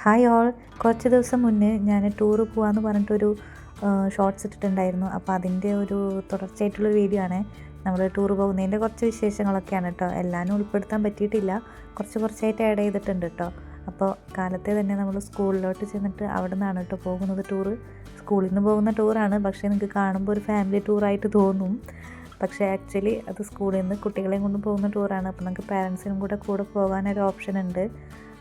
Hi all. കുറച്ച് ദിവസം മുന്നേ ഞാൻ ടൂറ് പോകാമെന്ന് പറഞ്ഞിട്ടൊരു ഷോർട്സ് ഇട്ടിട്ടുണ്ടായിരുന്നു. അപ്പോൾ അതിൻ്റെ ഒരു തുടർച്ചയായിട്ടുള്ളൊരു വീഡിയോ ആണ്. നമ്മൾ ടൂറ് പോകുന്നതിൻ്റെ കുറച്ച് വിശേഷങ്ങളൊക്കെയാണ് കേട്ടോ. എല്ലാവരും ഉൾപ്പെടുത്താൻ പറ്റിയിട്ടില്ല, കുറച്ചായിട്ട് ആഡ് ചെയ്തിട്ടുണ്ട് കേട്ടോ. അപ്പോൾ കാലത്തെ തന്നെ നമ്മൾ സ്കൂളിലോട്ട് ചെന്നിട്ട് അവിടെ നിന്നാണ് കേട്ടോ പോകുന്നത് ടൂറ്. സ്കൂളിൽ നിന്ന് പോകുന്ന ടൂറാണ്, പക്ഷേ നിങ്ങൾക്ക് കാണുമ്പോൾ ഒരു ഫാമിലി ടൂറായിട്ട് തോന്നും. പക്ഷേ ആക്ച്വലി അത് സ്കൂളിൽ നിന്ന് കുട്ടികളെയും കൊണ്ട് പോകുന്ന ടൂറാണ്. അപ്പോൾ നമുക്ക് പാരൻസിനും കൂടെ പോകാനൊരു ഓപ്ഷൻ ഉണ്ട്.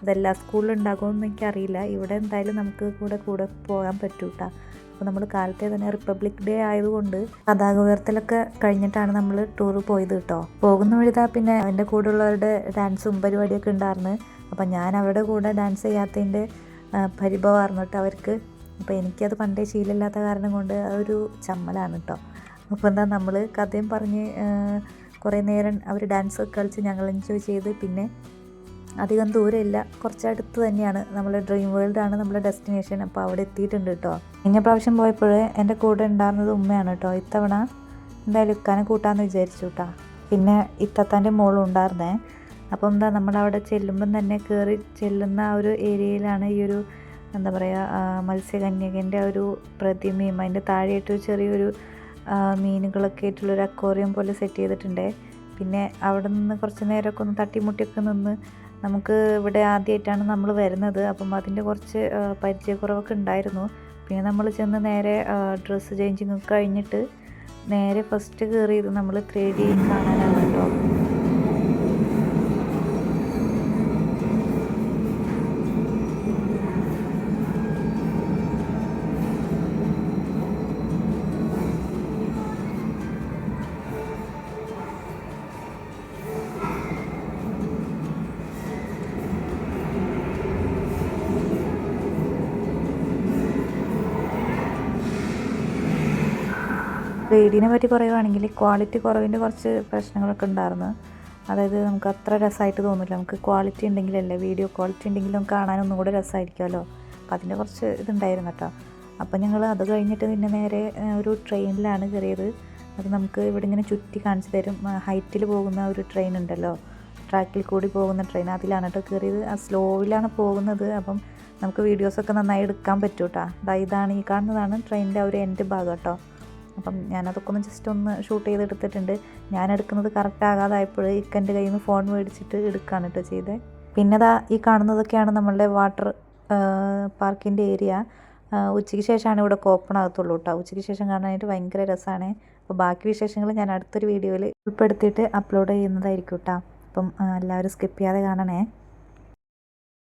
അതെല്ലാ സ്കൂളിലും ഉണ്ടാകുമെന്ന് എനിക്കറിയില്ല. ഇവിടെ എന്തായാലും നമുക്ക് കൂടെ പോകാൻ പറ്റും കേട്ടോ. അപ്പോൾ നമ്മൾ കാലത്തെ തന്നെ റിപ്പബ്ലിക് ഡേ ആയതുകൊണ്ട് പതാക ഉയർത്തലൊക്കെ കഴിഞ്ഞിട്ടാണ് നമ്മൾ ടൂറ് പോയത് കേട്ടോ. പോകുന്ന വഴിതാ പിന്നെ എൻ്റെ കൂടെയുള്ളവരുടെ ഡാൻസും പരിപാടിയൊക്കെ ഉണ്ടായിരുന്നു. അപ്പോൾ ഞാൻ അവരുടെ കൂടെ ഡാൻസ് ചെയ്യാത്തതിൻ്റെ പരിഭവമായിരുന്നു കേട്ടോ അവർക്ക്. അപ്പോൾ എനിക്കത് പണ്ടേ ശീലമില്ലാത്ത കാരണം കൊണ്ട് അതൊരു ചമ്മലാണ് കേട്ടോ. അപ്പോൾ എന്താ നമ്മൾ കഥയും പറഞ്ഞ് കുറേ നേരം അവർ ഡാൻസ് ഒക്കെ കളിച്ച് ഞങ്ങൾ എൻജോയ് ചെയ്ത് പിന്നെ അധികം ദൂരമില്ല, കുറച്ചടുത്ത് തന്നെയാണ് നമ്മളെ ഡ്രീം വേൾഡാണ് നമ്മളെ ഡെസ്റ്റിനേഷൻ. അപ്പോൾ അവിടെ എത്തിയിട്ടുണ്ട് കേട്ടോ. കഴിഞ്ഞ പ്രാവശ്യം പോയപ്പോൾ എൻ്റെ കൂടെ ഉണ്ടായിരുന്നത് ഉമ്മയാണ് കേട്ടോ. ഇത്തവണ എന്തായാലും ഇക്കാനെ കൂട്ടാമെന്ന് വിചാരിച്ചു കേട്ടോ. പിന്നെ ഇത്തത്താൻ്റെ മോളും ഉണ്ടായിരുന്നേ. അപ്പോൾ എന്താ നമ്മളവിടെ ചെല്ലുമ്പം തന്നെ കയറി ചെല്ലുന്ന ആ ഒരു ഏരിയയിലാണ് ഈ ഒരു എന്താ പറയുക മത്സ്യകന്യകൻ്റെ ഒരു പ്രതിമയും അതിൻ്റെ താഴെയായിട്ട് ചെറിയൊരു മീനുകളൊക്കെ ആയിട്ടുള്ളൊരു അക്വേറിയം പോലെ സെറ്റ് ചെയ്തിട്ടുണ്ട്. പിന്നെ അവിടെ നിന്ന് കുറച്ച് നേരമൊക്കെ ഒന്ന് തട്ടിമുട്ടിയൊക്കെ നിന്ന് നമുക്ക് ഇവിടെ ആദ്യമായിട്ടാണ് നമ്മൾ വരുന്നത്. അപ്പം അതിൻ്റെ കുറച്ച് പരിചയക്കുറവൊക്കെ ഉണ്ടായിരുന്നു. പിന്നെ നമ്മൾ ചെന്ന് നേരെ ഡ്രസ്സ് ചേഞ്ചിങ് ഒക്കെ കഴിഞ്ഞിട്ട് നേരെ ഫസ്റ്റ് കയറിയത് നമ്മൾ 3D കാണാനാണ് കേട്ടോ. റീഡിനെ പറ്റി പറയുകയാണെങ്കിൽ ക്വാളിറ്റി കുറവിൻ്റെ കുറച്ച് പ്രശ്നങ്ങളൊക്കെ ഉണ്ടായിരുന്നു. അതായത് നമുക്ക് അത്ര രസമായിട്ട് തോന്നില്ല. നമുക്ക് ക്വാളിറ്റി ഉണ്ടെങ്കിലല്ലേ, വീഡിയോ ക്വാളിറ്റി ഉണ്ടെങ്കിലും കാണാനൊന്നും കൂടെ രസമായിരിക്കുമല്ലോ. അപ്പോൾ അതിൻ്റെ കുറച്ച് ഇതുണ്ടായിരുന്നു കേട്ടോ. അപ്പോൾ ഞങ്ങൾ അത് കഴിഞ്ഞിട്ട് പിന്നെ നേരെ ഒരു ട്രെയിനിലാണ് കയറിയത്. അത് നമുക്ക് ഇവിടെ ഇങ്ങനെ ചുറ്റി കാണിച്ചു തരും. ഹൈറ്റിൽ പോകുന്ന ഒരു ട്രെയിൻ ഉണ്ടല്ലോ, ട്രാക്കിൽ കൂടി പോകുന്ന ട്രെയിൻ, അതിലാണ് കേട്ടോ കയറിയത്. ആ സ്ലോയിലാണ് പോകുന്നത്. അപ്പം നമുക്ക് വീഡിയോസൊക്കെ നന്നായി എടുക്കാൻ പറ്റും കേട്ടോ. ഇതാണ് ഈ കാണുന്നതാണ് ട്രെയിനിൻ്റെ ഒരു എൻഡ് ഭാഗം കേട്ടോ. അപ്പം ഞാനതൊക്കെ ഒന്ന് ജസ്റ്റ് ഒന്ന് ഷൂട്ട് ചെയ്തെടുത്തിട്ടുണ്ട്. ഞാൻ എടുക്കുന്നത് കറക്റ്റ് ആകാതായപ്പോൾ ഇക്കൻ്റെ കയ്യിൽ നിന്ന് ഫോൺ മേടിച്ചിട്ട് എടുക്കുകയാണ് കേട്ടോ ചെയ്തത്. പിന്നെ ഈ കാണുന്നതൊക്കെയാണ് നമ്മളുടെ വാട്ടർ പാർക്കിൻ്റെ ഏരിയ. ഉച്ചയ്ക്ക് ശേഷമാണ് ഇവിടെ ഓപ്പൺ ആകത്തുള്ളൂ കേട്ടോ. ഉച്ചയ്ക്ക് ശേഷം കാണാനായിട്ട് ഭയങ്കര രസമാണ്. അപ്പോൾ ബാക്കി വിശേഷങ്ങൾ ഞാൻ അടുത്തൊരു വീഡിയോയിൽ ഉൾപ്പെടുത്തിയിട്ട് അപ്ലോഡ് ചെയ്യുന്നതായിരിക്കും കേട്ടോ. അപ്പം എല്ലാവരും സ്കിപ്പ് ചെയ്യാതെ കാണണേ.